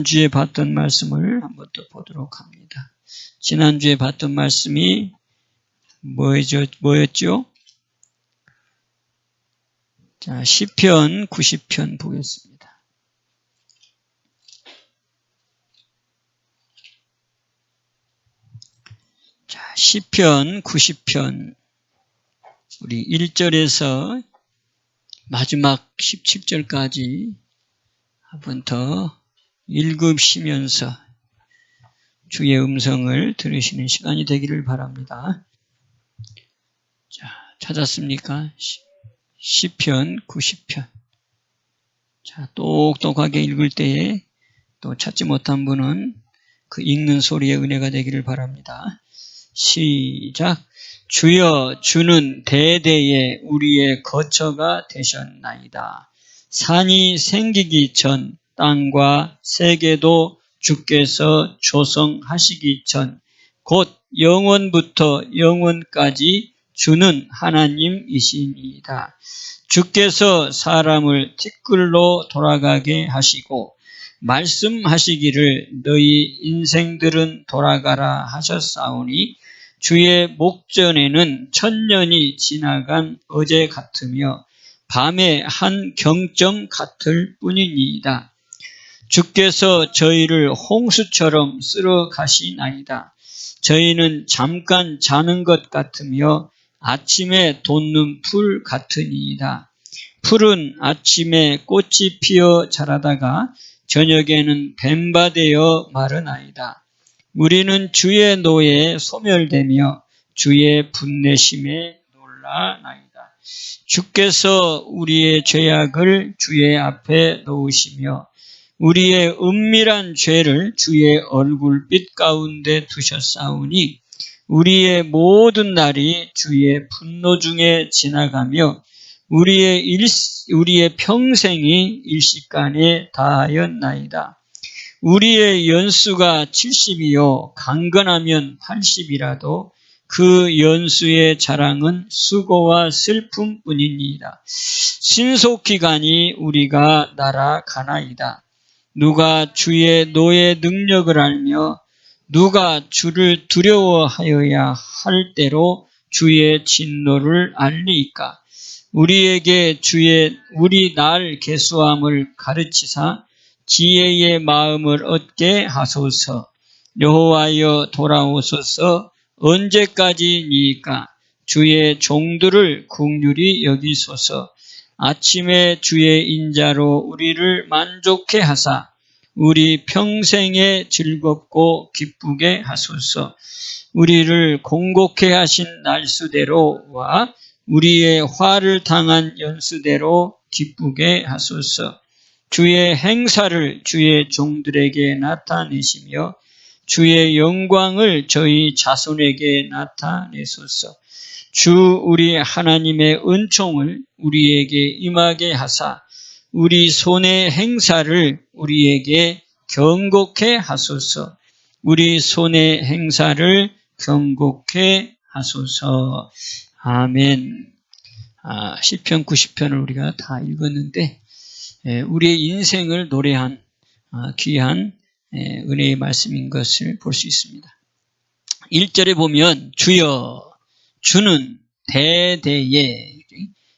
지난주에 봤던 말씀을 한번 또 보도록 합니다. 지난주에 봤던 말씀이 뭐였죠? 자, 시편 90편 보겠습니다. 자, 시편 90편 우리 1절에서 마지막 17절까지 한번 더 읽으시면서 주의 음성을 들으시는 시간이 되기를 바랍니다. 자, 찾았습니까? 시편 90편. 자, 똑똑하게 읽을 때에 또 찾지 못한 분은 그 읽는 소리의 은혜가 되기를 바랍니다. 시작. 주여, 주는 대대에 우리의 거처가 되셨나이다. 산이 생기기 전 땅과 세계도 주께서 조성하시기 전 곧 영원부터 영원까지 주는 하나님이시니이다. 주께서 사람을 티끌로 돌아가게 하시고 말씀하시기를 너희 인생들은 돌아가라 하셨사오니 주의 목전에는 천년이 지나간 어제 같으며 밤의 한 경정 같을 뿐이니이다. 주께서 저희를 홍수처럼 쓸어 가시나이다. 저희는 잠깐 자는 것 같으며 아침에 돋는 풀 같으니이다. 풀은 아침에 꽃이 피어 자라다가 저녁에는 뱀바되어 마르나이다. 우리는 주의 노에 소멸되며 주의 분내심에 놀라나이다. 주께서 우리의 죄악을 주의 앞에 놓으시며 우리의 은밀한 죄를 주의 얼굴빛 가운데 두셨사오니 우리의 모든 날이 주의 분노 중에 지나가며 우리의 평생이 일시간에 다하였나이다. 우리의 연수가 70이요 강건하면 80이라도 그 연수의 자랑은 수고와 슬픔뿐이니이다. 신속기간이 우리가 날아가나이다. 누가 주의 노의 능력을 알며 누가 주를 두려워하여야 할 때로 주의 진노를 알리이까. 우리에게 우리 날 계수함을 가르치사 지혜의 마음을 얻게 하소서. 여호와여 돌아오소서. 언제까지니까 주의 종들을 긍휼히 여기소서. 아침에 주의 인자로 우리를 만족해 하사 우리 평생에 즐겁고 기쁘게 하소서. 우리를 공곡해 하신 날수대로와 우리의 화를 당한 연수대로 기쁘게 하소서. 주의 행사를 주의 종들에게 나타내시며 주의 영광을 저희 자손에게 나타내소서. 주 우리 하나님의 은총을 우리에게 임하게 하사 우리 손의 행사를 우리에게 경고케 하소서. 우리 손의 행사를 경고케 하소서. 아멘. 시편 90편을 우리가 다 읽었는데 우리의 인생을 노래한 귀한 은혜의 말씀인 것을 볼 수 있습니다. 1절에 보면 주여, 주는 대대에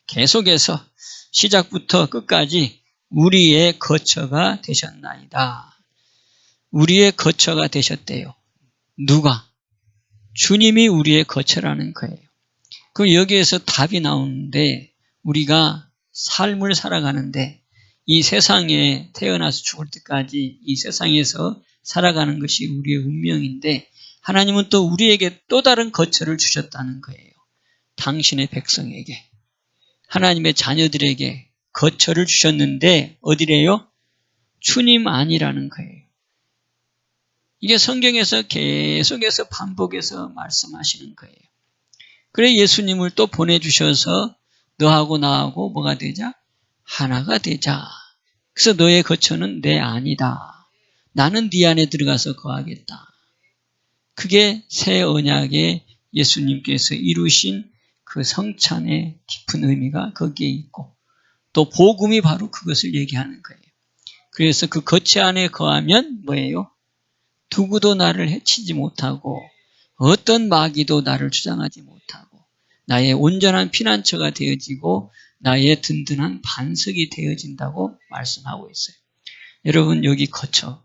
계속해서 시작부터 끝까지 우리의 거처가 되셨나이다. 우리의 거처가 되셨대요. 누가? 주님이 우리의 거처라는 거예요. 그럼 여기에서 답이 나오는데 우리가 삶을 살아가는데 이 세상에 태어나서 죽을 때까지 이 세상에서 살아가는 것이 우리의 운명인데 하나님은 또 우리에게 또 다른 거처를 주셨다는 거예요. 당신의 백성에게, 하나님의 자녀들에게 거처를 주셨는데 어디래요? 주님 아니라는 거예요. 이게 성경에서 계속해서 반복해서 말씀하시는 거예요. 그래 예수님을 또 보내주셔서 너하고 나하고 뭐가 되자? 하나가 되자. 그래서 너의 거처는 내 아니다. 나는 네 안에 들어가서 거하겠다. 그게 새 언약에 예수님께서 이루신 그 성찬의 깊은 의미가 거기에 있고 또 복음이 바로 그것을 얘기하는 거예요. 그래서 그 거처 안에 거하면 뭐예요? 누구도 나를 해치지 못하고 어떤 마귀도 나를 주장하지 못하고 나의 온전한 피난처가 되어지고 나의 든든한 반석이 되어진다고 말씀하고 있어요. 여러분 여기 거처,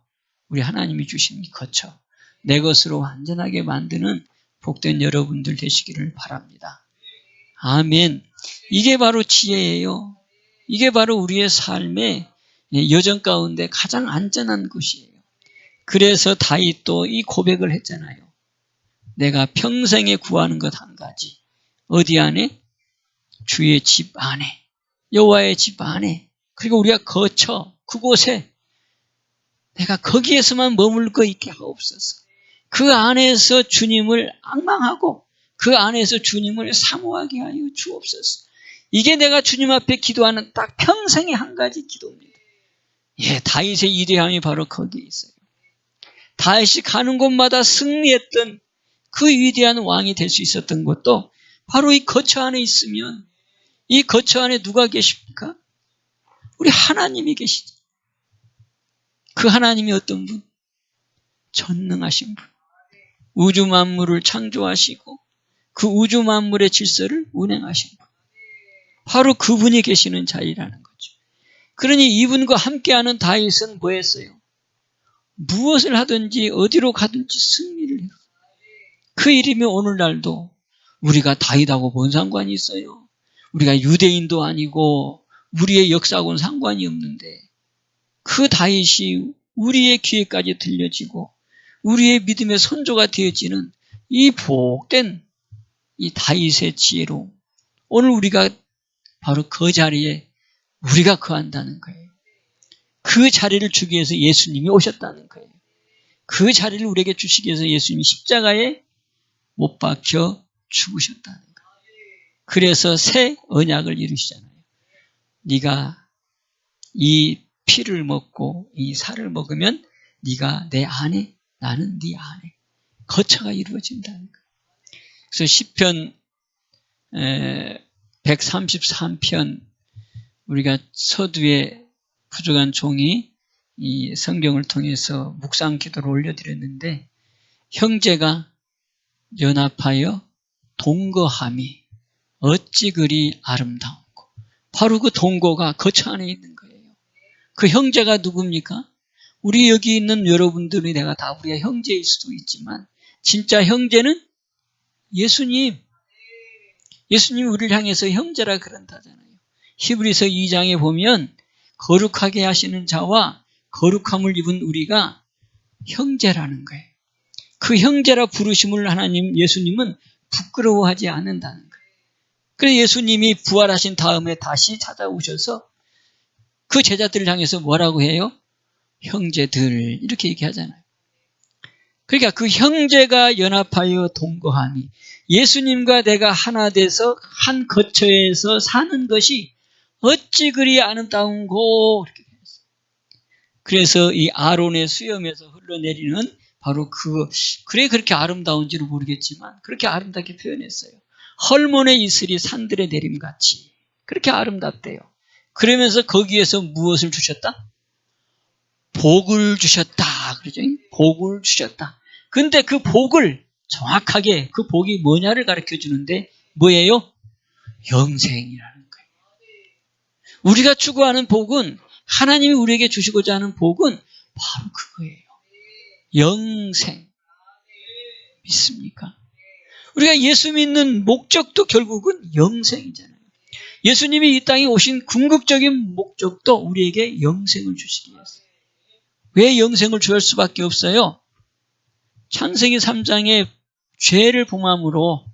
우리 하나님이 주신 이 거처, 내 것으로 완전하게 만드는 복된 여러분들 되시기를 바랍니다. 아멘. 이게 바로 지혜예요. 이게 바로 우리의 삶의 여정 가운데 가장 안전한 곳이에요. 그래서 다윗도 이 고백을 했잖아요. 내가 평생에 구하는 것 한 가지. 어디 안에? 주의 집 안에, 여호와의 집 안에, 그리고 우리가 거처, 그곳에 내가 거기에서만 머물고 있게 하옵소서. 그 안에서 주님을 앙망하고 그 안에서 주님을 사모하게 하여 주옵소서. 이게 내가 주님 앞에 기도하는 딱 평생의 한 가지 기도입니다. 예, 다윗의 위대함이 바로 거기에 있어요. 다윗이 가는 곳마다 승리했던 그 위대한 왕이 될 수 있었던 것도 바로 이 거처 안에 있으면, 이 거처 안에 누가 계십니까? 우리 하나님이 계시죠. 그 하나님이 어떤 분? 전능하신 분. 우주 만물을 창조하시고 그 우주 만물의 질서를 운행하신 분. 바로 그분이 계시는 자리라는 거죠. 그러니 이분과 함께하는 다윗은 뭐 했어요? 무엇을 하든지 어디로 가든지 승리를 했어요. 그 이름이 오늘날도 우리가 다윗하고 뭔 상관이 있어요? 우리가 유대인도 아니고 우리의 역사하고는 상관이 없는데 그 다윗이 우리의 귀에까지 들려지고 우리의 믿음의 선조가 되어지는 이 복된 이 다윗의 지혜로 오늘 우리가 바로 그 자리에 우리가 거한다는 거예요. 그 자리를 주기 위해서 예수님이 오셨다는 거예요. 그 자리를 우리에게 주시기 위해서 예수님이 십자가에 못 박혀 죽으셨다는 거예요. 그래서 새 언약을 이루시잖아요. 네가 이 피를 먹고 이 살을 먹으면 네가 내 안에, 나는 네 안에 거처가 이루어진다는 거예요. 그래서 시편 133편 우리가 서두에 부족한 종이 이 성경을 통해서 묵상 기도를 올려드렸는데 형제가 연합하여 동거함이 어찌 그리 아름다운고, 바로 그 동거가 거처 안에 있는 거예요. 그 형제가 누굽니까? 우리 여기 있는 여러분들이 내가 다 우리가 형제일 수도 있지만 진짜 형제는 예수님. 예수님이 우리를 향해서 형제라 그런다잖아요. 히브리서 2장에 보면 거룩하게 하시는 자와 거룩함을 입은 우리가 형제라는 거예요. 그 형제라 부르심을 하나님 예수님은 부끄러워하지 않는다는 거예요. 그래서 예수님이 부활하신 다음에 다시 찾아오셔서 그 제자들을 향해서 뭐라고 해요? 형제들 이렇게 얘기하잖아요. 그러니까 그 형제가 연합하여 동거함이 예수님과 내가 하나 돼서 한 거처에서 사는 것이 어찌 그리 아름다운고 이렇게 되었어요. 그래서 이 아론의 수염에서 흘러내리는 바로 그래 그렇게 아름다운지는 모르겠지만 그렇게 아름답게 표현했어요. 헐몬의 이슬이 산들에 내림같이 그렇게 아름답대요. 그러면서 거기에서 무엇을 주셨다? 복을 주셨다. 그러죠? 복을 주셨다. 근데 그 복을 정확하게 그 복이 뭐냐를 가르쳐 주는데 뭐예요? 영생이라는 거예요. 우리가 추구하는 복은 하나님이 우리에게 주시고자 하는 복은 바로 그거예요. 영생. 믿습니까? 우리가 예수 믿는 목적도 결국은 영생이잖아요. 예수님이 이 땅에 오신 궁극적인 목적도 우리에게 영생을 주시기 위해서. 왜 영생을 주할 수밖에 없어요? 창세기 3장에 죄를 범함으로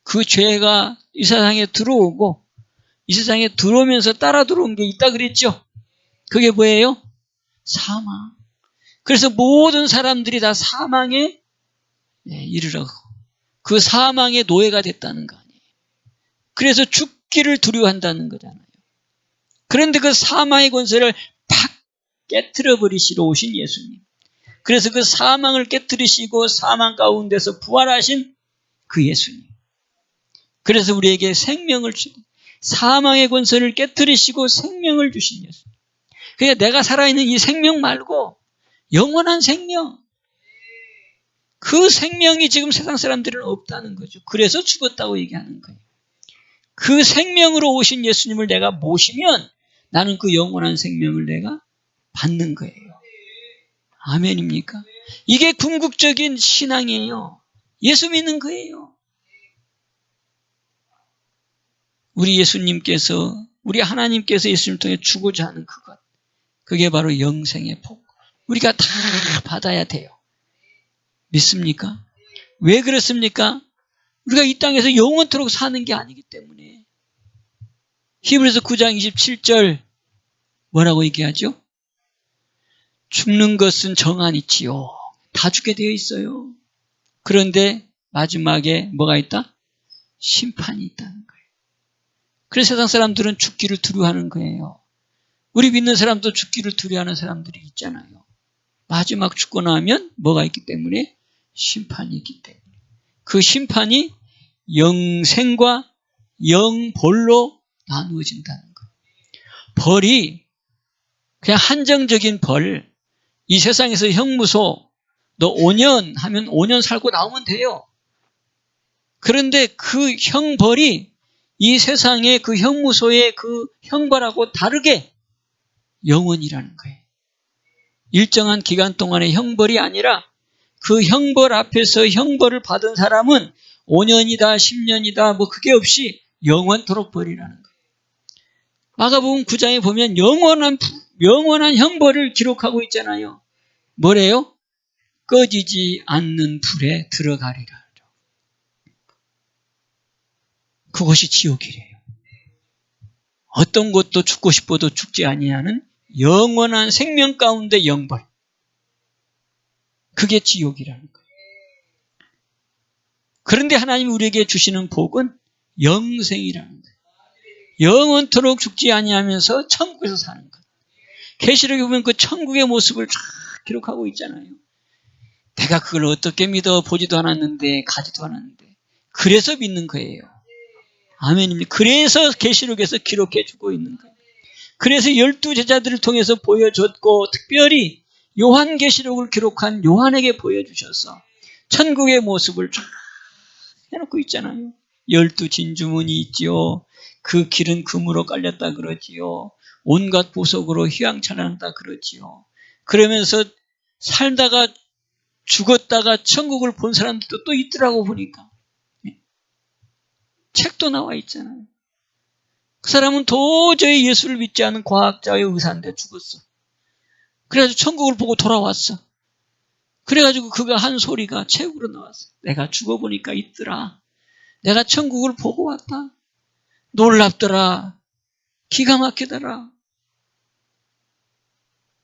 그 죄가 이 세상에 들어오고 이 세상에 들어오면서 따라 들어온 게 있다 그랬죠? 그게 뭐예요? 사망. 그래서 모든 사람들이 다 사망에 이르러 그 사망의 노예가 됐다는 거 아니에요. 그래서 죽기를 두려워한다는 거잖아요. 그런데 그 사망의 권세를 팍 깨트려 버리시러 오신 예수님. 그래서 그 사망을 깨트리시고 사망 가운데서 부활하신 그 예수님. 그래서 우리에게 생명을 주신 사망의 권세를 깨트리시고 생명을 주신 예수님. 그러니까 내가 살아있는 이 생명 말고 영원한 생명, 그 생명이 지금 세상 사람들은 없다는 거죠. 그래서 죽었다고 얘기하는 거예요. 그 생명으로 오신 예수님을 내가 모시면 나는 그 영원한 생명을 내가 받는 거예요. 아멘입니까? 이게 궁극적인 신앙이에요. 예수 믿는 거예요. 우리 예수님께서, 우리 하나님께서 예수님을 통해 주고자 하는 그것, 그게 바로 영생의 복. 우리가 다 받아야 돼요. 믿습니까? 왜 그렇습니까? 우리가 이 땅에서 영원토록 사는 게 아니기 때문에. 히브리서 9장 27절 뭐라고 얘기하죠? 죽는 것은 정한이지요. 다 죽게 되어 있어요. 그런데 마지막에 뭐가 있다? 심판이 있다는 거예요. 그래서 세상 사람들은 죽기를 두려워하는 거예요. 우리 믿는 사람도 죽기를 두려워하는 사람들이 있잖아요. 마지막 죽고 나면 뭐가 있기 때문에? 심판이 있기 때문에. 그 심판이 영생과 영벌로 나누어진다는 거예요. 벌이 그냥 한정적인 벌, 이 세상에서 형무소 너 5년 하면 5년 살고 나오면 돼요. 그런데 그 형벌이 이 세상의 그 형무소의 그 형벌하고 다르게 영원이라는 거예요. 일정한 기간 동안의 형벌이 아니라 그 형벌 앞에서 형벌을 받은 사람은 5년이다 10년이다 뭐 그게 없이 영원토록 벌이라는 거예요. 마가복음 9장에 보면 영원한 형벌을 기록하고 있잖아요. 뭐래요? 꺼지지 않는 불에 들어가리라. 그것이 지옥이래요. 어떤 것도 죽고 싶어도 죽지 아니하는 영원한 생명 가운데 영벌. 그게 지옥이라는 거예요. 그런데 하나님이 우리에게 주시는 복은 영생이라는 거예요. 영원토록 죽지 아니하면서 천국에서 사는 것. 계시록에 보면 그 천국의 모습을 쫙 기록하고 있잖아요. 내가 그걸 어떻게 믿어 보지도 않았는데 가지도 않았는데 그래서 믿는 거예요. 아멘입니다. 그래서 계시록에서 기록해 주고 있는 거예요. 그래서 12제자들을 통해서 보여줬고 특별히 요한계시록을 기록한 요한에게 보여주셔서 천국의 모습을 쫙 해놓고 있잖아요. 12진주문이 있지요. 그 길은 금으로 깔렸다 그러지요. 온갖 보석으로 휘황찬란하다 그러지요. 그러면서 살다가 죽었다가 천국을 본 사람들도 또 있더라고 보니까. 책도 나와 있잖아요. 그 사람은 도저히 예수를 믿지 않은 과학자의 의사인데 죽었어. 그래가지고 천국을 보고 돌아왔어. 그래가지고 그가 한 소리가 책으로 나왔어. 내가 죽어보니까 있더라. 내가 천국을 보고 왔다. 놀랍더라. 기가 막히더라.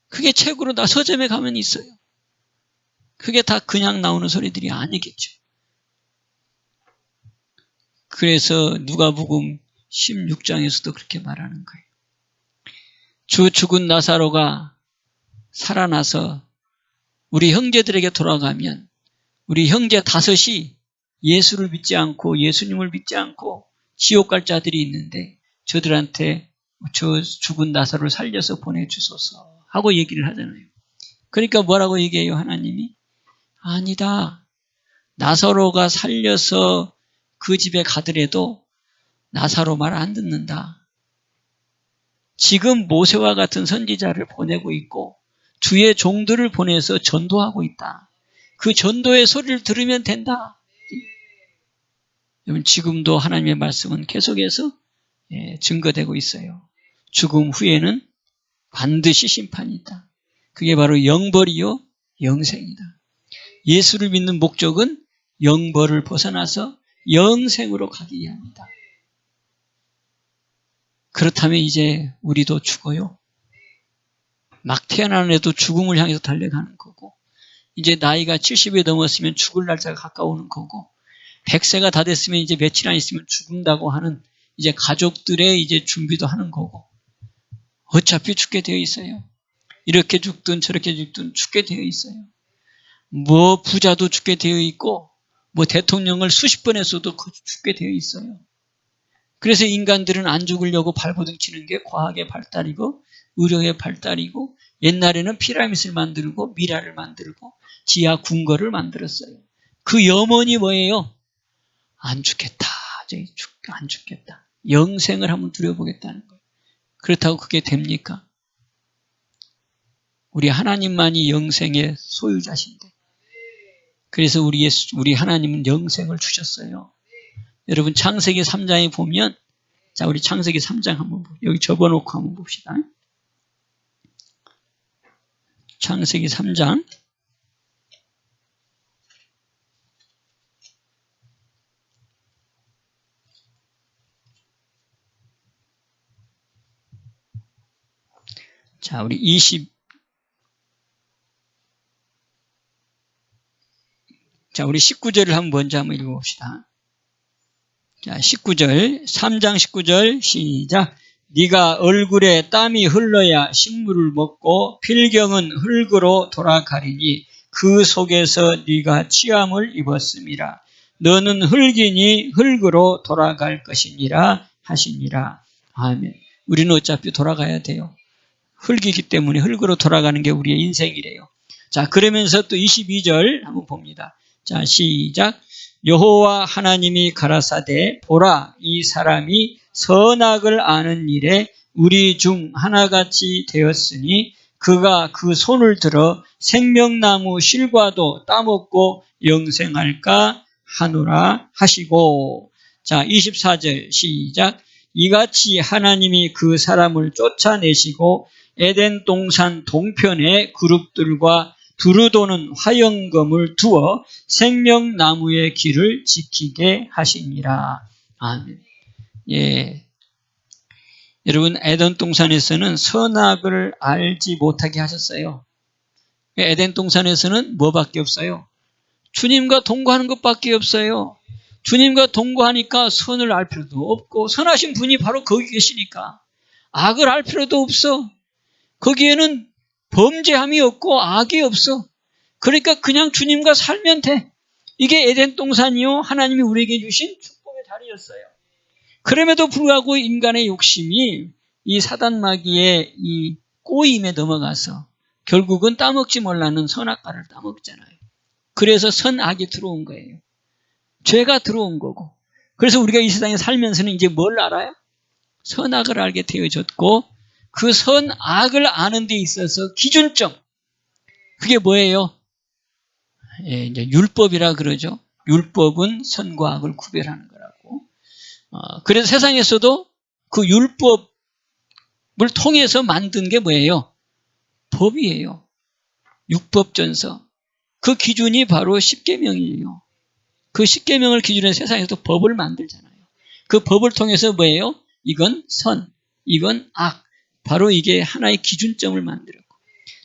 그게 책으로 나 서점에 가면 있어요. 그게 다 그냥 나오는 소리들이 아니겠죠. 그래서 누가복음 16장에서도 그렇게 말하는 거예요. 주 죽은 나사로가 살아나서 우리 형제들에게 돌아가면 우리 형제 5이 예수를 믿지 않고 예수님을 믿지 않고 지옥 갈 자들이 있는데 저들한테 저 죽은 나사로를 살려서 보내주소서 하고 얘기를 하잖아요. 그러니까 뭐라고 얘기해요 하나님이? 아니다. 나사로가 살려서 그 집에 가더라도 나사로 말 안 듣는다. 지금 모세와 같은 선지자를 보내고 있고 주의 종들을 보내서 전도하고 있다. 그 전도의 소리를 들으면 된다. 여러분 지금도 하나님의 말씀은 계속해서 증거되고 있어요. 죽음 후에는 반드시 심판이 있다. 그게 바로 영벌이요 영생이다. 예수를 믿는 목적은 영벌을 벗어나서 영생으로 가기 위함이다. 그렇다면 이제 우리도 죽어요. 막 태어나는 애도 죽음을 향해서 달려가는 거고 이제 나이가 70이 넘었으면 죽을 날짜가 가까우는 거고 100세가 다 됐으면 이제 며칠 안 있으면 죽는다고 하는 이제 가족들의 이제 준비도 하는 거고 어차피 죽게 되어 있어요. 이렇게 죽든 저렇게 죽든 죽게 되어 있어요. 뭐 부자도 죽게 되어 있고 뭐 대통령을 수십 번 했어도 죽게 되어 있어요. 그래서 인간들은 안 죽으려고 발버둥 치는 게 과학의 발달이고 의료의 발달이고 옛날에는 피라미드를 만들고 미라를 만들고 지하 궁궐을 만들었어요. 그 염원이 뭐예요? 안 죽겠다. 안 죽겠다. 영생을 한번 누려보겠다는 거예요. 그렇다고 그게 됩니까? 우리 하나님만이 영생의 소유자신데. 그래서 우리 하나님은 영생을 주셨어요. 여러분 창세기 3장에 보면, 자, 우리 창세기 3장 한번 여기 접어놓고 한번 봅시다. 창세기 3장. 자, 우리 19절을 먼저 한번 읽어봅시다. 자, 19절, 3장 19절 시작. 네가 얼굴에 땀이 흘러야 식물을 먹고 필경은 흙으로 돌아가리니 그 속에서 네가 취함을 입었음이라. 너는 흙이니 흙으로 돌아갈 것이니라 하시니라. 아멘. 우리는 어차피 돌아가야 돼요. 흙이기 때문에 흙으로 돌아가는 게 우리의 인생이래요. 자, 그러면서 또 22절 한번 봅니다. 자, 시작. 여호와 하나님이 가라사대 보라 이 사람이 선악을 아는 일에 우리 중 하나같이 되었으니 그가 그 손을 들어 생명나무 실과도 따먹고 영생할까 하노라 하시고. 자, 24절 시작. 이같이 하나님이 그 사람을 쫓아내시고 에덴 동산 동편의 그룹들과 두루도는 화영검을 두어 생명나무의 길을 지키게 하시니라. 아멘. 예. 여러분, 에덴 동산에서는 선악을 알지 못하게 하셨어요. 에덴 동산에서는 뭐밖에 없어요? 주님과 동거하는 것밖에 없어요. 주님과 동거하니까 선을 알 필요도 없고, 선하신 분이 바로 거기 계시니까 악을 알 필요도 없어. 거기에는 범죄함이 없고 악이 없어. 그러니까 그냥 주님과 살면 돼. 이게 에덴 동산이요, 하나님이 우리에게 주신 축복의 자리였어요. 그럼에도 불구하고 인간의 욕심이 이 사단마귀의 이 꼬임에 넘어가서 결국은 따먹지 몰라는 선악과를 따먹잖아요. 그래서 선악이 들어온 거예요. 죄가 들어온 거고. 그래서 우리가 이 세상에 살면서는 이제 뭘 알아요? 선악을 알게 되어졌고, 그 선악을 아는 데 있어서 기준점. 그게 뭐예요? 예, 이제 율법이라 그러죠. 율법은 선과 악을 구별하는 거라고. 그래서 세상에서도 그 율법을 통해서 만든 게 뭐예요? 법이에요. 율법전서. 그 기준이 바로 십계명이에요. 그 십계명을 기준으로 세상에서도 법을 만들잖아요. 그 법을 통해서 뭐예요? 이건 선, 이건 악. 바로 이게 하나의 기준점을 만들었고.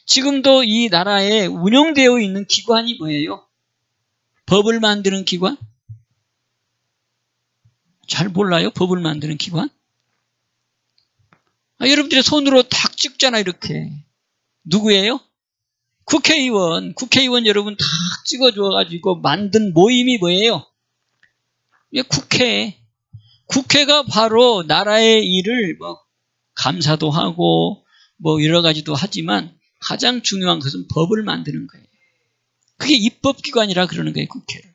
지금도 이 나라에 운영되어 있는 기관이 뭐예요? 법을 만드는 기관? 잘 몰라요? 법을 만드는 기관? 여러분들의 손으로 탁 찍잖아, 이렇게. 누구예요? 국회의원. 국회의원 여러분 탁 찍어줘가지고 만든 모임이 뭐예요? 국회. 국회가 바로 나라의 일을 감사도 하고 여러 가지도 하지만 가장 중요한 것은 법을 만드는 거예요. 그게 입법기관이라 그러는 거예요, 국회를.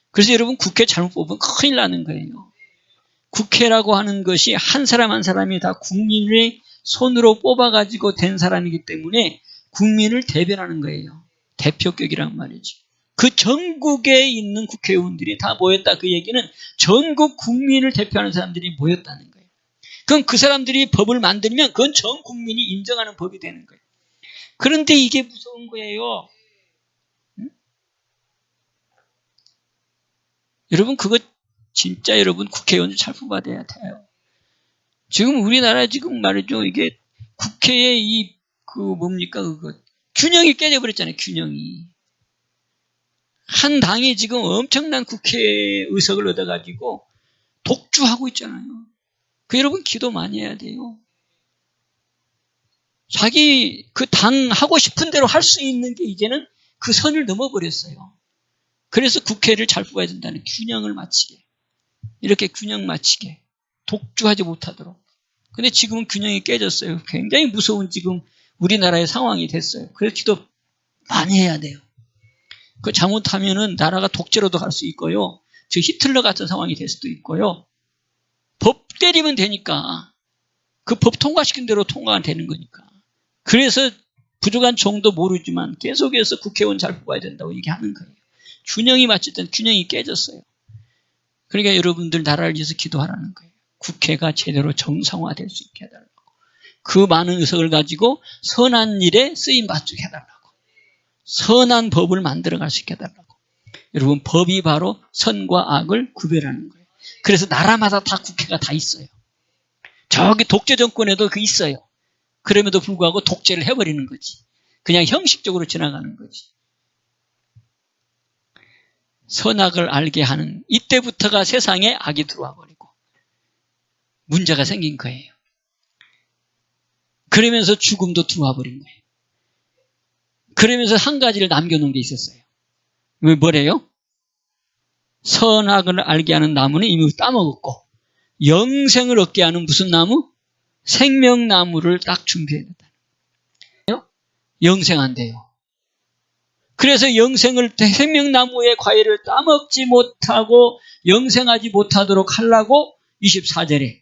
그래서 여러분 국회 잘못 뽑으면 큰일 나는 거예요. 국회라고 하는 것이 한 사람 한 사람이 다 국민의 손으로 뽑아가지고 된 사람이기 때문에 국민을 대변하는 거예요. 대표격이란 말이지. 그 전국에 있는 국회의원들이 다 모였다. 그 얘기는 전국 국민을 대표하는 사람들이 모였다는 거예요. 그럼 그 사람들이 법을 만들면 그건 전 국민이 인정하는 법이 되는 거예요. 그런데 이게 무서운 거예요. 응? 여러분 그거 진짜 여러분 국회의원 잘 뽑아야 돼요. 지금 우리나라 지금 말이죠. 이게 국회의 균형이 깨져버렸잖아요. 균형이. 한 당이 지금 엄청난 국회의석을 얻어가지고 독주하고 있잖아요. 여러분 기도 많이 해야 돼요. 자기 그 당 하고 싶은 대로 할 수 있는 게 이제는 그 선을 넘어버렸어요. 그래서 국회를 잘 뽑아야 된다는 균형을 맞추게. 이렇게 균형 맞추게. 독주하지 못하도록. 근데 지금은 균형이 깨졌어요. 굉장히 무서운 지금 우리나라의 상황이 됐어요. 그래서 기도 많이 해야 돼요. 그 잘못하면은 나라가 독재로도 갈 수 있고요. 즉 히틀러 같은 상황이 될 수도 있고요. 법 때리면 되니까 그 법 통과시킨 대로 통과가 되는 거니까. 그래서 부족한 정도 모르지만 계속해서 국회의원 잘 뽑아야 된다고 얘기하는 거예요. 균형이 맞을 땐 균형이 깨졌어요. 그러니까 여러분들 나라를 위해서 기도하라는 거예요. 국회가 제대로 정상화될 수 있게 해달라고. 그 많은 의석을 가지고 선한 일에 쓰임 받게 해달라고. 선한 법을 만들어갈 수 있게 해달라고. 여러분 법이 바로 선과 악을 구별하는 거예요. 그래서 나라마다 다 국회가 다 있어요. 저기 독재 정권에도 그 있어요. 그럼에도 불구하고 독재를 해버리는 거지. 그냥 형식적으로 지나가는 거지. 선악을 알게 하는 이때부터가 세상에 악이 들어와 버리고 문제가 생긴 거예요. 그러면서 죽음도 들어와 버린 거예요. 그러면서 한 가지를 남겨놓은 게 있었어요. 뭐래요? 선악을 알게 하는 나무는 이미 따먹었고 영생을 얻게 하는 무슨 나무? 생명나무를 딱 준비해놨다. 영생한대요. 그래서 생명나무의 과일을 따먹지 못하고 영생하지 못하도록 하려고 24절에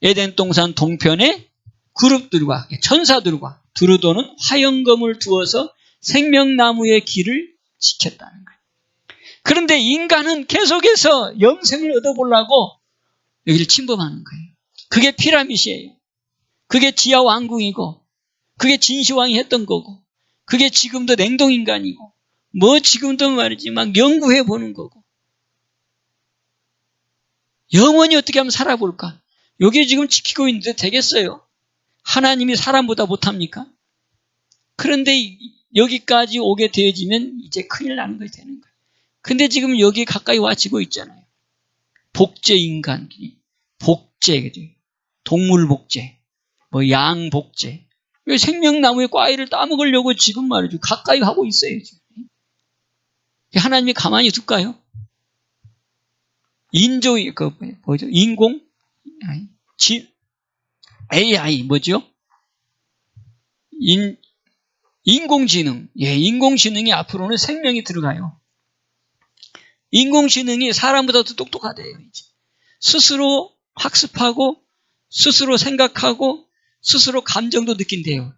에덴 동산 동편에 그룹들과 천사들과 두루도는 화영검을 두어서 생명나무의 길을 지켰다는 거예요. 그런데 인간은 계속해서 영생을 얻어보려고 여기를 침범하는 거예요. 그게 피라밋이에요. 그게 지하 왕궁이고 그게 진시황이 했던 거고 그게 지금도 냉동인간이고 뭐 지금도 말이지 막 연구해 보는 거고 영원히 어떻게 하면 살아볼까? 여기 지금 지키고 있는데 되겠어요? 하나님이 사람보다 못합니까? 그런데 여기까지 오게 되어지면 이제 큰일 나는 것이 되는 거예요. 근데 지금 여기 가까이 와지고 있잖아요. 복제인간, 복제, 동물복제, 뭐 양복제. 생명나무의 과일을 따먹으려고 지금 말이죠. 가까이 하고 있어요. 지금. 하나님이 가만히 둘까요? 뭐죠? AI, 뭐죠? 인공지능. 예, 인공지능이 앞으로는 생명이 들어가요. 인공지능이 사람보다도 똑똑하대요. 이제. 스스로 학습하고, 스스로 생각하고, 스스로 감정도 느낀대요.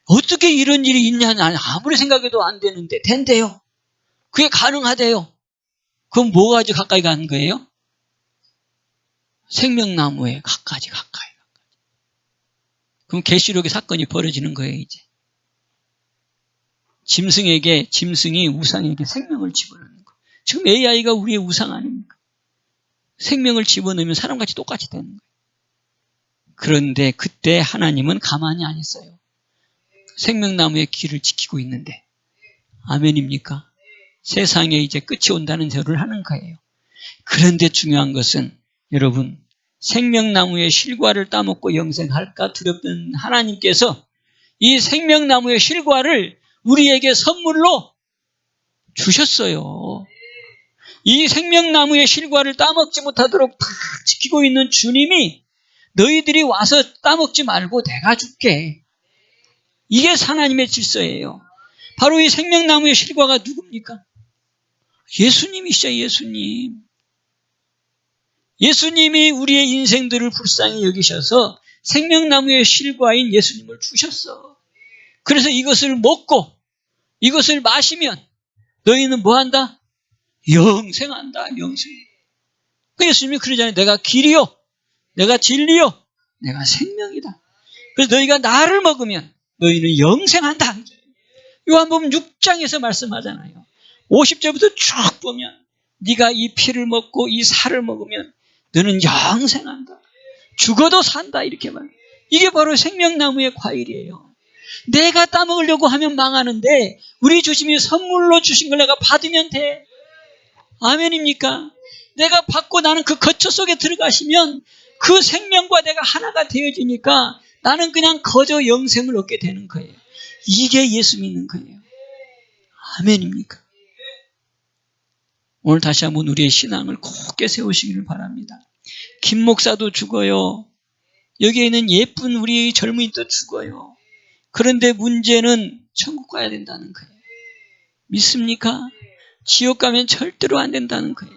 어떻게 이런 일이 있냐, 아무리 생각해도 안 되는데, 된대요. 그게 가능하대요. 그럼 뭐가 아주 가까이 가는 거예요? 생명나무에 가까이. 그럼 계시록의 사건이 벌어지는 거예요, 이제. 짐승이 우상에게 생명을 집어넣는 거. 지금 AI가 우리의 우상 아닙니까? 생명을 집어넣으면 사람같이 똑같이 되는 거예요. 그런데 그때 하나님은 가만히 안 있어요. 생명나무의 길을 지키고 있는데. 아멘입니까? 세상에 이제 끝이 온다는 절을 하는 거예요. 그런데 중요한 것은 여러분 생명나무의 실과를 따먹고 영생할까 두렵던 하나님께서 이 생명나무의 실과를 우리에게 선물로 주셨어요. 이 생명나무의 실과를 따먹지 못하도록 다 지키고 있는 주님이 너희들이 와서 따먹지 말고 내가 줄게. 이게 하나님의 질서예요. 바로 이 생명나무의 실과가 누굽니까? 예수님이시죠. 예수님. 예수님이 우리의 인생들을 불쌍히 여기셔서 생명나무의 실과인 예수님을 주셨어. 그래서 이것을 먹고 이것을 마시면 너희는 뭐한다? 영생한다. 영생. 그 예수님이 그러잖아요. 내가 길이요. 내가 진리요. 내가 생명이다. 그래서 너희가 나를 먹으면 너희는 영생한다. 요한복음 6장에서 말씀하잖아요. 50절부터 쭉 보면 네가 이 피를 먹고 이 살을 먹으면 너는 영생한다. 죽어도 산다. 이렇게 말해요. 이게 바로 생명나무의 과일이에요. 내가 따먹으려고 하면 망하는데 우리 주님이 선물로 주신 걸 내가 받으면 돼. 아멘입니까? 내가 받고 나는 그 거처 속에 들어가시면 그 생명과 내가 하나가 되어지니까 나는 그냥 거저 영생을 얻게 되는 거예요. 이게 예수 믿는 거예요. 아멘입니까? 오늘 다시 한번 우리의 신앙을 굳게 세우시기를 바랍니다. 김 목사도 죽어요. 여기에 있는 예쁜 우리 젊은이도 죽어요. 그런데 문제는 천국 가야 된다는 거예요. 믿습니까? 지옥 가면 절대로 안 된다는 거예요.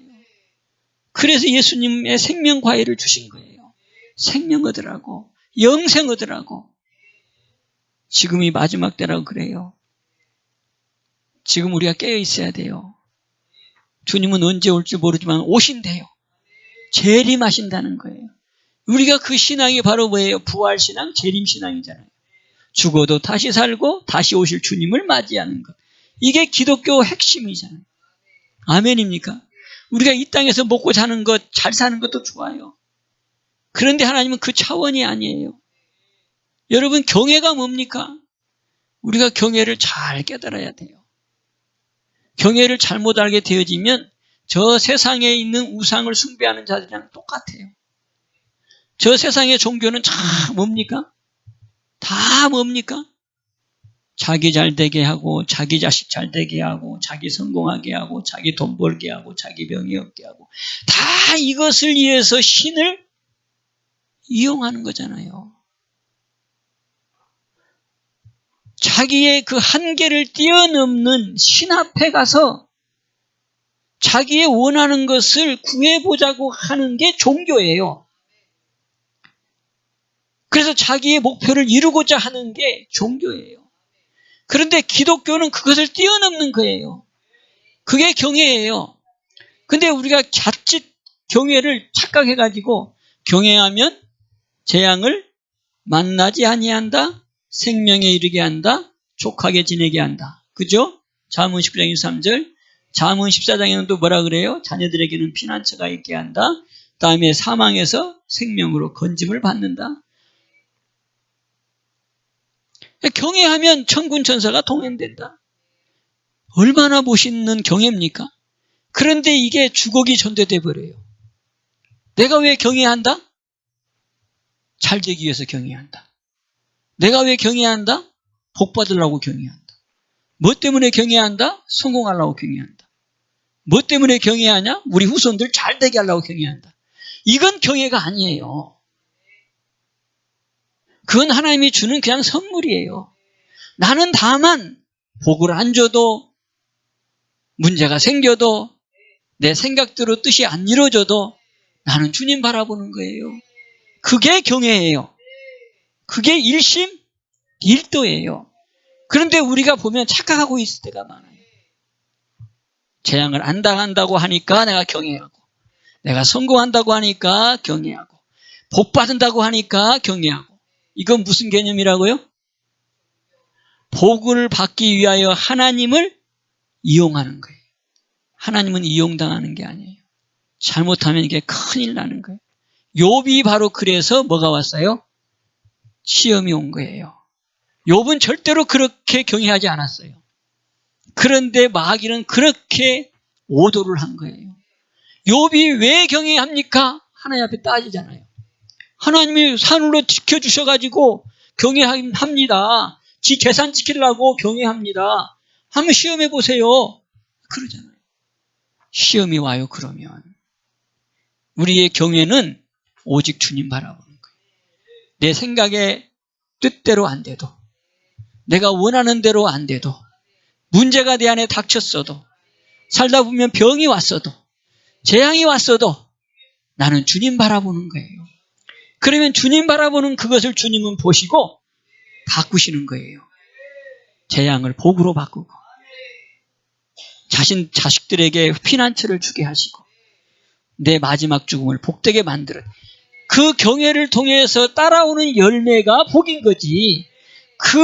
그래서 예수님의 생명 과일을 주신 거예요. 생명 얻으라고, 영생 얻으라고. 지금이 마지막 때라고 그래요. 지금 우리가 깨어 있어야 돼요. 주님은 언제 올지 모르지만 오신대요. 재림하신다는 거예요. 우리가 그 신앙이 바로 뭐예요? 부활신앙, 재림신앙이잖아요. 죽어도 다시 살고 다시 오실 주님을 맞이하는 것. 이게 기독교 핵심이잖아요. 아멘입니까? 우리가 이 땅에서 먹고 사는 것, 잘 사는 것도 좋아요. 그런데 하나님은 그 차원이 아니에요. 여러분, 경외가 뭡니까? 우리가 경외를 잘 깨달아야 돼요. 경외를 잘못 알게 되어지면 저 세상에 있는 우상을 숭배하는 자들이랑 똑같아요. 저 세상의 종교는 다 뭡니까? 다 뭡니까? 자기 잘 되게 하고, 자기 자식 잘 되게 하고, 자기 성공하게 하고, 자기 돈 벌게 하고, 자기 명예 얻게 하고, 다 이것을 위해서 신을 이용하는 거잖아요. 자기의 그 한계를 뛰어넘는 신 앞에 가서 자기의 원하는 것을 구해보자고 하는 게 종교예요. 그래서 자기의 목표를 이루고자 하는 게 종교예요. 그런데 기독교는 그것을 뛰어넘는 거예요. 그게 경외예요. 근데 우리가 자칫 경외를 착각해가지고 경외하면 재앙을 만나지 아니한다, 생명에 이르게 한다, 족하게 지내게 한다. 그죠? 잠언 19장 23절. 잠언 14장에는 또 뭐라 그래요? 자녀들에게는 피난처가 있게 한다. 다음에 사망에서 생명으로 건짐을 받는다. 경외하면 천군 천사가 동행된다. 얼마나 멋있는 경외입니까? 그런데 이게 주걱이 전도돼 버려요. 내가 왜 경외한다? 잘 되기 위해서 경외한다. 내가 왜 경외한다? 복 받으려고 경외한다. 뭐 때문에 경외한다? 성공하려고 경외한다. 뭐 때문에 경외하냐? 우리 후손들 잘 되게 하려고 경외한다. 이건 경외가 아니에요. 그건 하나님이 주는 그냥 선물이에요. 나는 다만 복을 안 줘도, 문제가 생겨도, 내 생각대로 뜻이 안 이루어져도 나는 주님 바라보는 거예요. 그게 경외예요. 그게 일심 일도예요. 그런데 우리가 보면 착각하고 있을 때가 많아요. 재앙을 안 당한다고 하니까 내가 경외하고, 내가 성공한다고 하니까 경외하고, 복 받는다고 하니까 경외하고. 이건 무슨 개념이라고요? 복을 받기 위하여 하나님을 이용하는 거예요. 하나님은 이용당하는 게 아니에요. 잘못하면 이게 큰일 나는 거예요. 욥이 바로 그래서 뭐가 왔어요? 시험이 온 거예요. 욥은 절대로 그렇게 경외하지 않았어요. 그런데 마귀는 그렇게 오도를 한 거예요. 욥이 왜 경외합니까? 하나님 앞에 따지잖아요. 하나님이 산으로 지켜주셔가지고 경외합니다. 지 재산 지키려고 경외합니다. 한번 시험해 보세요. 그러잖아요. 시험이 와요. 그러면 우리의 경외는 오직 주님 바라보는 거예요. 내 생각의 뜻대로 안 돼도, 내가 원하는 대로 안 돼도, 문제가 내 안에 닥쳤어도, 살다 보면 병이 왔어도, 재앙이 왔어도 나는 주님 바라보는 거예요. 그러면 주님 바라보는 그것을 주님은 보시고 바꾸시는 거예요. 재앙을 복으로 바꾸고, 자식들에게 피난처를 주게 하시고, 내 마지막 죽음을 복되게 만들어. 그 경외를 통해서 따라오는 열매가 복인 거지. 그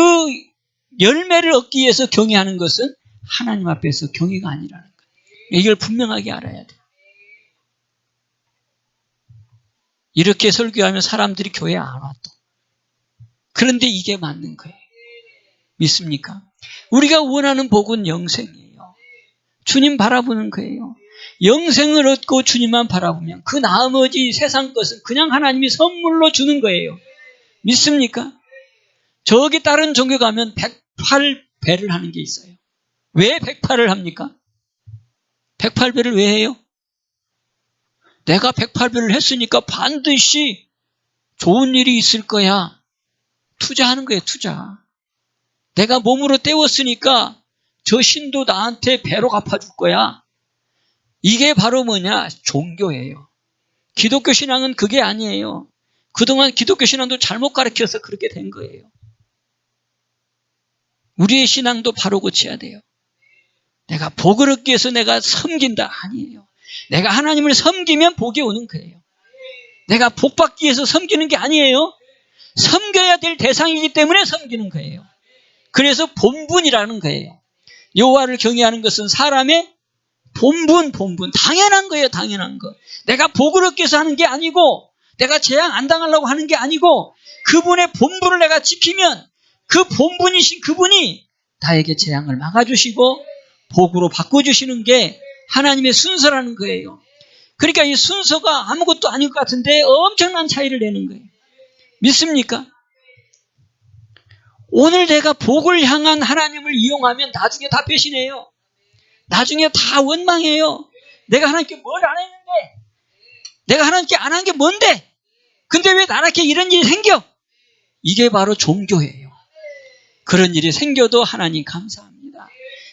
열매를 얻기 위해서 경외하는 것은 하나님 앞에서 경외가 아니라는 거예요. 이걸 분명하게 알아야 돼요. 이렇게 설교하면 사람들이 교회 안 와 또. 그런데 이게 맞는 거예요. 믿습니까? 우리가 원하는 복은 영생이에요. 주님 바라보는 거예요. 영생을 얻고 주님만 바라보면 그 나머지 세상 것은 그냥 하나님이 선물로 주는 거예요. 믿습니까? 저기 다른 종교 가면 108배를 하는 게 있어요. 왜 108을 합니까? 108배를 왜 해요? 내가 108배를 했으니까 반드시 좋은 일이 있을 거야. 투자하는 거예요, 투자. 내가 몸으로 때웠으니까 저 신도 나한테 배로 갚아줄 거야. 이게 바로 뭐냐? 종교예요. 기독교 신앙은 그게 아니에요. 그동안 기독교 신앙도 잘못 가르쳐서 그렇게 된 거예요. 우리의 신앙도 바로 고쳐야 돼요. 내가 복을 얻기 위해서 내가 섬긴다. 아니에요. 내가 하나님을 섬기면 복이 오는 거예요. 내가 복 받기 위해서 섬기는 게 아니에요. 섬겨야 될 대상이기 때문에 섬기는 거예요. 그래서 본분이라는 거예요. 여호와를 경외하는 것은 사람의 본분. 당연한 거예요, 당연한 거. 내가 복을 얻기 위해서 하는 게 아니고, 내가 재앙 안 당하려고 하는 게 아니고, 그분의 본분을 내가 지키면 그 본분이신 그분이 나에게 재앙을 막아주시고 복으로 바꿔주시는 게 하나님의 순서라는 거예요. 그러니까 이 순서가 아무것도 아닌 것 같은데 엄청난 차이를 내는 거예요. 믿습니까? 오늘 내가 복을 향한 하나님을 이용하면 나중에 다 배신해요. 나중에 다 원망해요. 내가 하나님께 뭘 안 했는데, 내가 하나님께 안 한 게 뭔데, 근데 왜 나한테 이런 일이 생겨? 이게 바로 종교예요. 그런 일이 생겨도 하나님 감사합니다.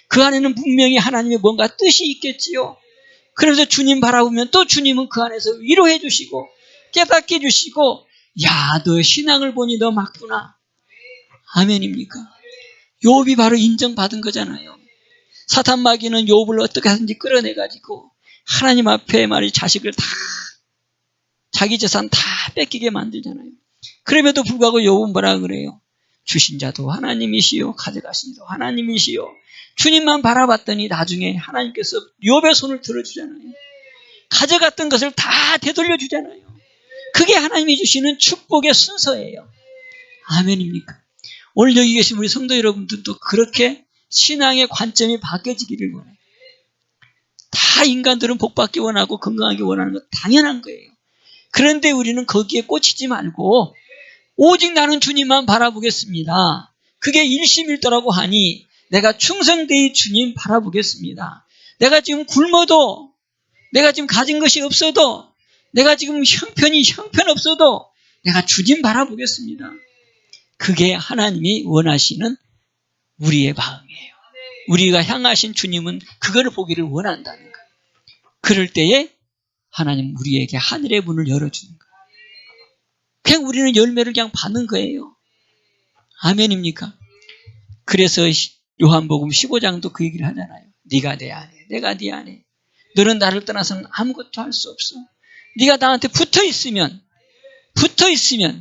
그 안에는 분명히 하나님의 뭔가 뜻이 있겠지요. 그래서 주님 바라보면 또 주님은 그 안에서 위로해 주시고 깨닫게 해주시고, 야, 너 신앙을 보니 너 맞구나. 아멘입니까? 욥이 바로 인정받은 거잖아요. 사탄 마귀는 욥을 어떻게 하든지 끌어내가지고 하나님 앞에 말이 자식을 다, 자기 재산 다 뺏기게 만들잖아요. 그럼에도 불구하고 욥은 뭐라 그래요? 주신 자도 하나님이시요 가져가신 자도 하나님이시요. 주님만 바라봤더니 나중에 하나님께서 욥의 손을 들어주잖아요. 가져갔던 것을 다 되돌려주잖아요. 그게 하나님이 주시는 축복의 순서예요. 아멘입니까? 오늘 여기 계신 우리 성도 여러분들도 그렇게 신앙의 관점이 바뀌어지기를 원해요. 다 인간들은 복받기 원하고 건강하기 원하는 건 당연한 거예요. 그런데 우리는 거기에 꽂히지 말고 오직 나는 주님만 바라보겠습니다. 그게 일심일도라고 하니 내가 충성되이 주님 바라보겠습니다. 내가 지금 굶어도, 내가 지금 가진 것이 없어도, 내가 지금 형편없어도 내가 주님 바라보겠습니다. 그게 하나님이 원하시는 우리의 마음이에요. 우리가 향하신 주님은 그걸 보기를 원한다는 거예요. 그럴 때에 하나님 우리에게 하늘의 문을 열어주는 거예요. 그냥 우리는 열매를 그냥 받는 거예요. 아멘입니까? 그래서 요한복음 15장도 그 얘기를 하잖아요. 네가 내 안에, 내가 네 안에. 너는 나를 떠나서는 아무것도 할 수 없어. 네가 나한테 붙어있으면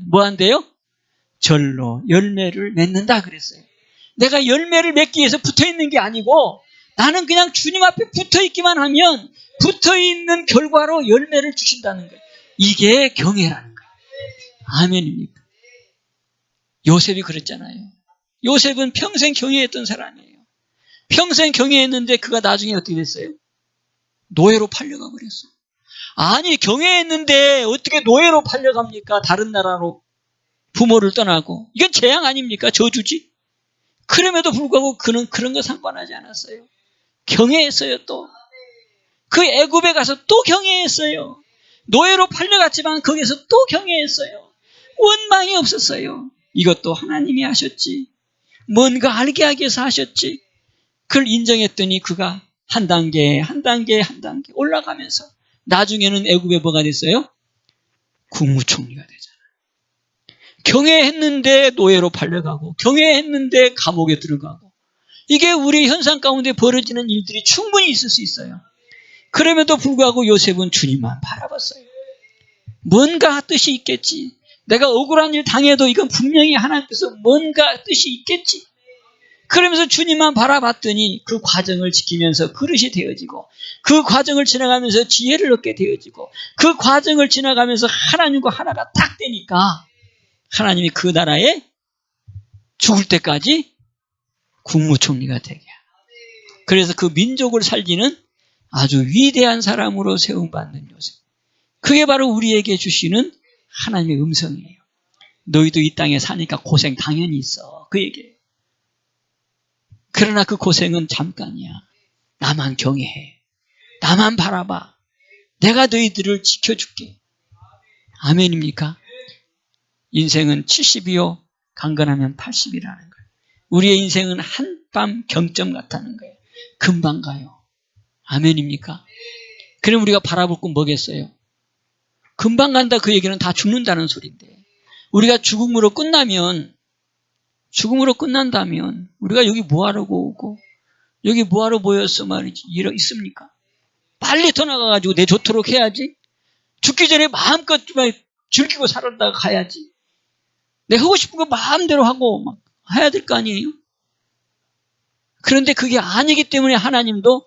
뭐 한대요? 절로 열매를 맺는다 그랬어요. 내가 열매를 맺기 위해서 붙어있는 게 아니고 나는 그냥 주님 앞에 붙어있기만 하면 붙어있는 결과로 열매를 주신다는 거예요. 이게 경외라는 거예요. 아멘입니까? 요셉이 그랬잖아요. 요셉은 평생 경외했던 사람이에요. 평생 경외했는데 그가 나중에 어떻게 됐어요? 노예로 팔려가 버렸어요. 아니, 경외했는데 어떻게 노예로 팔려갑니까? 다른 나라로 부모를 떠나고. 이건 재앙 아닙니까? 저주지. 그럼에도 불구하고 그는 그런 거 상관하지 않았어요. 경외했어요. 또 그 애굽에 가서 또 경외했어요. 노예로 팔려갔지만 거기서 또 경외했어요. 원망이 없었어요. 이것도 하나님이 하셨지. 뭔가 알게 하기 위해서 하셨지. 그걸 인정했더니 그가 한 단계 올라가면서 나중에는 애굽에 뭐가 됐어요? 국무총리가 되잖아요. 경외했는데 노예로 팔려가고 경외했는데 감옥에 들어가고, 이게 우리 현상 가운데 벌어지는 일들이 충분히 있을 수 있어요. 그럼에도 불구하고 요셉은 주님만 바라봤어요. 뭔가 뜻이 있겠지. 내가 억울한 일 당해도 이건 분명히 하나님께서 뭔가 뜻이 있겠지. 그러면서 주님만 바라봤더니 그 과정을 지키면서 그릇이 되어지고, 그 과정을 지나가면서 지혜를 얻게 되어지고, 그 과정을 지나가면서 하나님과 하나가 딱 되니까 하나님이 그 나라에 죽을 때까지 국무총리가 되게. 그래서 그 민족을 살리는 아주 위대한 사람으로 세움받는 요셉. 그게 바로 우리에게 주시는 하나님의 음성이에요. 너희도 이 땅에 사니까 고생 당연히 있어. 그 얘기예요. 그러나 그 고생은 잠깐이야. 나만 경외해. 나만 바라봐. 내가 너희들을 지켜줄게. 아멘입니까? 인생은 70이요. 강건하면 80이라는 거예요. 우리의 인생은 한밤 경점 같다는 거예요. 금방 가요. 아멘입니까? 그럼 우리가 바라볼 건 뭐겠어요? 금방 간다 그 얘기는 다 죽는다는 소리인데 우리가 죽음으로 끝난다면 우리가 여기 뭐하려고 오고 여기 뭐하러 모였어 말이지 있습니까? 빨리 떠나가가지고 내 좋도록 해야지. 죽기 전에 마음껏 즐기고 살았다가 가야지. 내가 하고 싶은 거 마음대로 하고 막 해야 될 거 아니에요? 그런데 그게 아니기 때문에 하나님도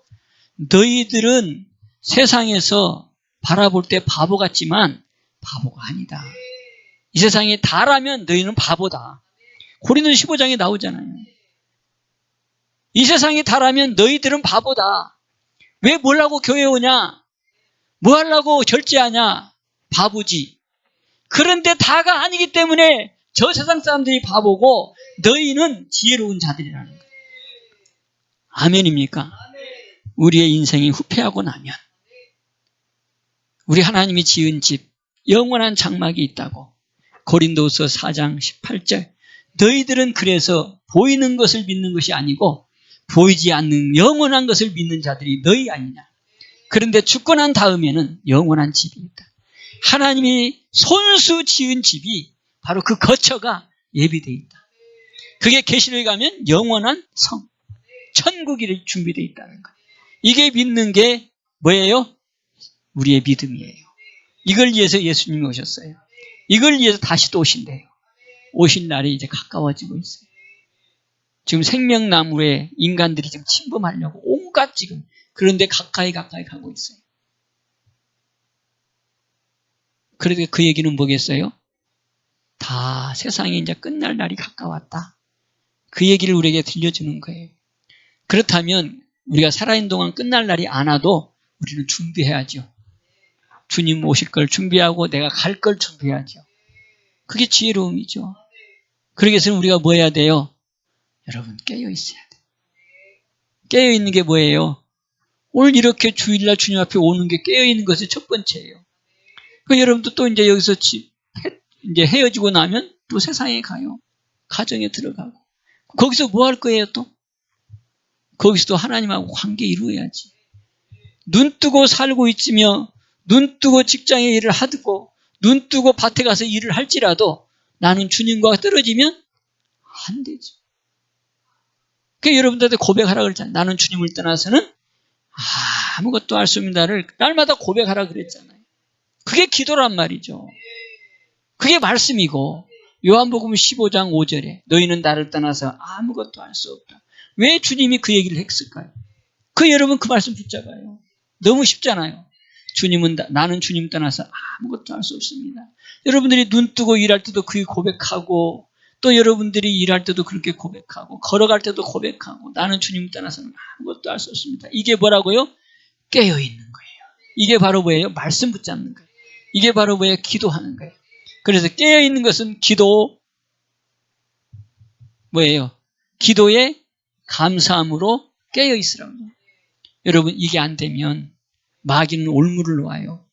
너희들은 세상에서 바라볼 때 바보 같지만 바보가 아니다. 이 세상에 다라면 너희는 바보다. 고린도서 15장에 나오잖아요. 이 세상에 다라면 너희들은 바보다. 왜 뭘 하고 교회 오냐? 뭐 하려고 절제하냐? 바보지. 그런데 다가 아니기 때문에 저 세상 사람들이 바보고 너희는 지혜로운 자들이라는 거예요. 아멘입니까? 우리의 인생이 후퇴하고 나면 우리 하나님이 지은 집 영원한 장막이 있다고 고린도서 4장 18절 너희들은 그래서 보이는 것을 믿는 것이 아니고 보이지 않는 영원한 것을 믿는 자들이 너희 아니냐. 그런데 죽고 난 다음에는 영원한 집이 있다. 하나님이 손수 지은 집이 바로 그 거처가 예비되어 있다. 그게 계시록에 가면 영원한 성, 천국이 준비되어 있다는 것. 이게 믿는 게 뭐예요? 우리의 믿음이에요. 이걸 위해서 예수님이 오셨어요. 이걸 위해서 다시 또 오신대요. 오신 날이 이제 가까워지고 있어요. 지금 생명나무에 인간들이 지금 침범하려고 온갖 지금 그런데 가까이 가고 있어요. 그래도 그 얘기는 뭐겠어요? 다 세상이 이제 끝날 날이 가까웠다. 그 얘기를 우리에게 들려주는 거예요. 그렇다면 우리가 살아있는 동안 끝날 날이 안 와도 우리는 준비해야죠. 주님 오실 걸 준비하고 내가 갈 걸 준비해야죠. 그게 지혜로움이죠. 그러기 위해서는 우리가 뭐 해야 돼요? 여러분 깨어 있어야 돼요. 깨어 있는 게 뭐예요? 오늘 이렇게 주일날 주님 앞에 오는 게 깨어 있는 것이 첫 번째예요. 그 여러분도 또 이제 여기서 이제 헤어지고 나면 또 세상에 가요. 가정에 들어가고. 거기서 뭐 할 거예요 또? 거기서도 하나님하고 관계 이루어야지. 눈 뜨고 살고 있으며 눈 뜨고 직장에 일을 하고 눈 뜨고 밭에 가서 일을 할지라도 나는 주님과 떨어지면 안 되지. 그러니까 여러분들한테 고백하라 그랬잖아요. 나는 주님을 떠나서는 아무것도 할 수 없습니다를 날마다 고백하라 그랬잖아요. 그게 기도란 말이죠. 그게 말씀이고 요한복음 15장 5절에 너희는 나를 떠나서 아무것도 할 수 없다. 왜 주님이 그 얘기를 했을까요? 여러분 그 말씀 붙잡아요. 너무 쉽잖아요. 나는 주님 떠나서 아무것도 할 수 없습니다. 여러분들이 눈 뜨고 일할 때도 그게 고백하고 또 여러분들이 일할 때도 그렇게 고백하고 걸어갈 때도 고백하고 나는 주님 떠나서는 아무것도 할 수 없습니다. 이게 뭐라고요? 깨어있는 거예요. 이게 바로 뭐예요? 말씀 붙잡는 거예요. 이게 바로 뭐예요? 기도하는 거예요. 그래서 깨어있는 것은 기도 뭐예요? 기도에 감사함으로 깨어있으라고. 여러분 이게 안 되면 마귀는 올무를 놓아요.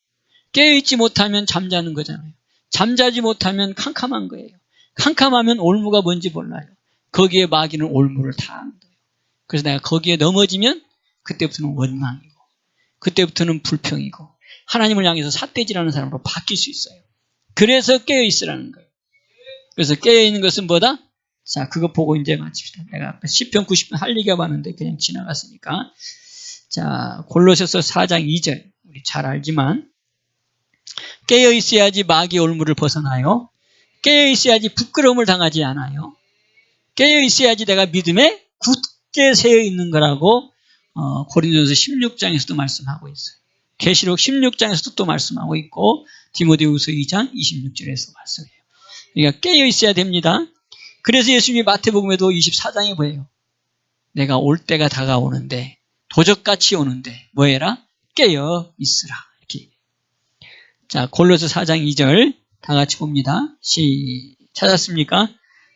깨어있지 못하면 잠자는 거잖아요. 잠자지 못하면 캄캄한 거예요. 캄캄하면 올무가 뭔지 몰라요. 거기에 마귀는 올무를 다 한다. 그래서 내가 거기에 넘어지면 그때부터는 원망이고 그때부터는 불평이고 하나님을 향해서 삿대질하는 사람으로 바뀔 수 있어요. 그래서 깨어있으라는 거예요. 그래서 깨어있는 것은 뭐다? 자, 그거 보고 이제 마칩시다. 내가 아까 10편 90편 할 얘기가 많은데 그냥 지나갔으니까. 자, 골로새서 4장 2절 우리 잘 알지만 깨어있어야지 마귀 올무를 벗어나요. 깨어있어야지 부끄러움을 당하지 않아요. 깨어있어야지 내가 믿음에 굳게 세어있는 거라고 고린도전서 16장에서도 말씀하고 있어요. 계시록 16장에서도 또 말씀하고 있고 디모데후서 2장 26절에서 말씀해요. 그러니까 깨어있어야 됩니다. 그래서 예수님이 마태복음에도 24장에 뭐예요? 내가 올 때가 다가오는데 도적같이 오는데 뭐해라? 깨어 있으라. 이렇게. 자, 골로새 4장 2절 다 같이 봅니다. 찾았습니까?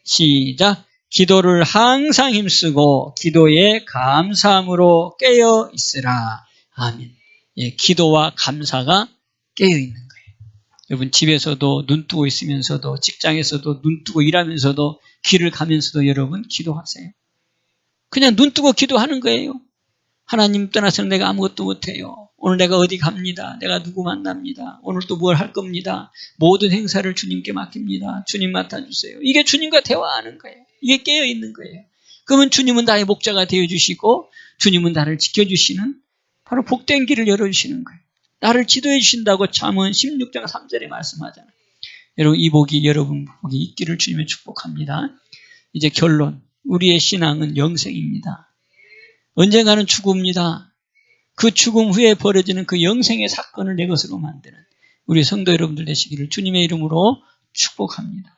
시작. 기도를 항상 힘쓰고 기도에 감사함으로 깨어 있으라. 아멘. 예, 기도와 감사가 깨어 있는 거예요. 여러분 집에서도 눈 뜨고 있으면서도 직장에서도 눈 뜨고 일하면서도 길을 가면서도 여러분 기도하세요. 그냥 눈 뜨고 기도하는 거예요. 하나님 떠나서는 내가 아무것도 못해요. 오늘 내가 어디 갑니다. 내가 누구 만납니다. 오늘 또 뭘 할 겁니다. 모든 행사를 주님께 맡깁니다. 주님 맡아주세요. 이게 주님과 대화하는 거예요. 이게 깨어있는 거예요. 그러면 주님은 나의 목자가 되어주시고 주님은 나를 지켜주시는 바로 복된 길을 열어주시는 거예요. 나를 지도해 주신다고 잠언 16장 3절에 말씀하잖아요. 여러분 이 복이 여러분 복이 있기를 주님의 축복합니다. 이제 결론. 우리의 신앙은 영생입니다. 언젠가는 죽습니다. 그 죽음 후에 벌어지는 그 영생의 사건을 내 것으로 만드는 우리 성도 여러분들 되시기를 주님의 이름으로 축복합니다.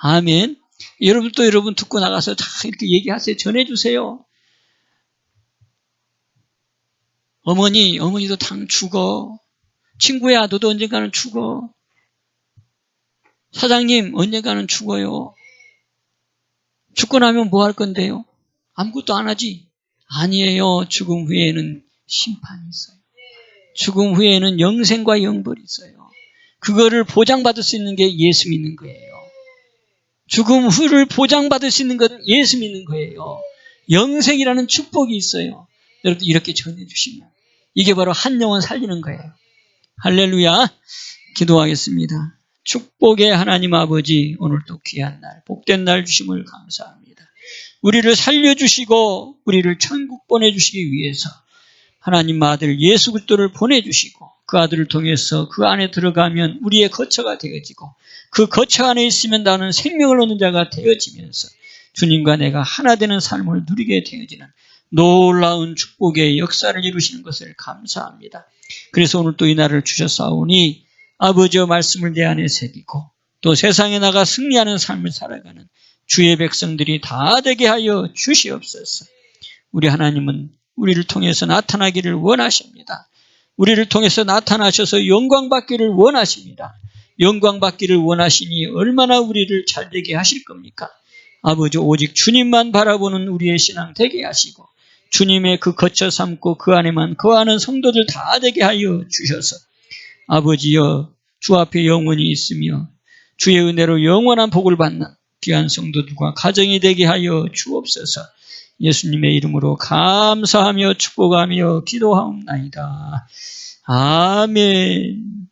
아멘. 여러분도 여러분 듣고 나가서 다 이렇게 얘기하세요. 전해주세요. 어머니도 당 죽어. 친구야, 너도 언젠가는 죽어. 사장님, 언젠가는 죽어요. 죽고 나면 뭐 할 건데요? 아무것도 안 하지? 아니에요. 죽음 후에는 심판이 있어요. 죽음 후에는 영생과 영벌이 있어요. 그거를 보장받을 수 있는 게 예수 믿는 거예요. 죽음 후를 보장받을 수 있는 것은 예수 믿는 거예요. 영생이라는 축복이 있어요. 여러분 이렇게 전해주시면 이게 바로 한 영혼 살리는 거예요. 할렐루야. 기도하겠습니다. 축복의 하나님 아버지, 오늘도 귀한 날, 복된 날 주심을 감사합니다. 우리를 살려주시고 우리를 천국 보내주시기 위해서 하나님 아들 예수 그리스도를 보내주시고 그 아들을 통해서 그 안에 들어가면 우리의 거처가 되어지고 그 거처 안에 있으면 나는 생명을 얻는 자가 되어지면서 주님과 내가 하나 되는 삶을 누리게 되어지는 놀라운 축복의 역사를 이루시는 것을 감사합니다. 그래서 오늘 또 이 날을 주셨사오니 아버지의 말씀을 내 안에 새기고 또 세상에 나가 승리하는 삶을 살아가는 주의 백성들이 다 되게 하여 주시옵소서. 우리 하나님은 우리를 통해서 나타나기를 원하십니다. 우리를 통해서 나타나셔서 영광 받기를 원하십니다. 영광 받기를 원하시니 얼마나 우리를 잘되게 하실 겁니까? 아버지 오직 주님만 바라보는 우리의 신앙 되게 하시고 주님의 그 거처 삼고 그 안에만 거하는 성도들 다 되게 하여 주셔서 아버지여 주 앞에 영원히 있으며 주의 은혜로 영원한 복을 받는 귀한 성도들과 가정이 되게 하여 주옵소서. 예수님의 이름으로 감사하며 축복하며 기도하옵나이다. 아멘.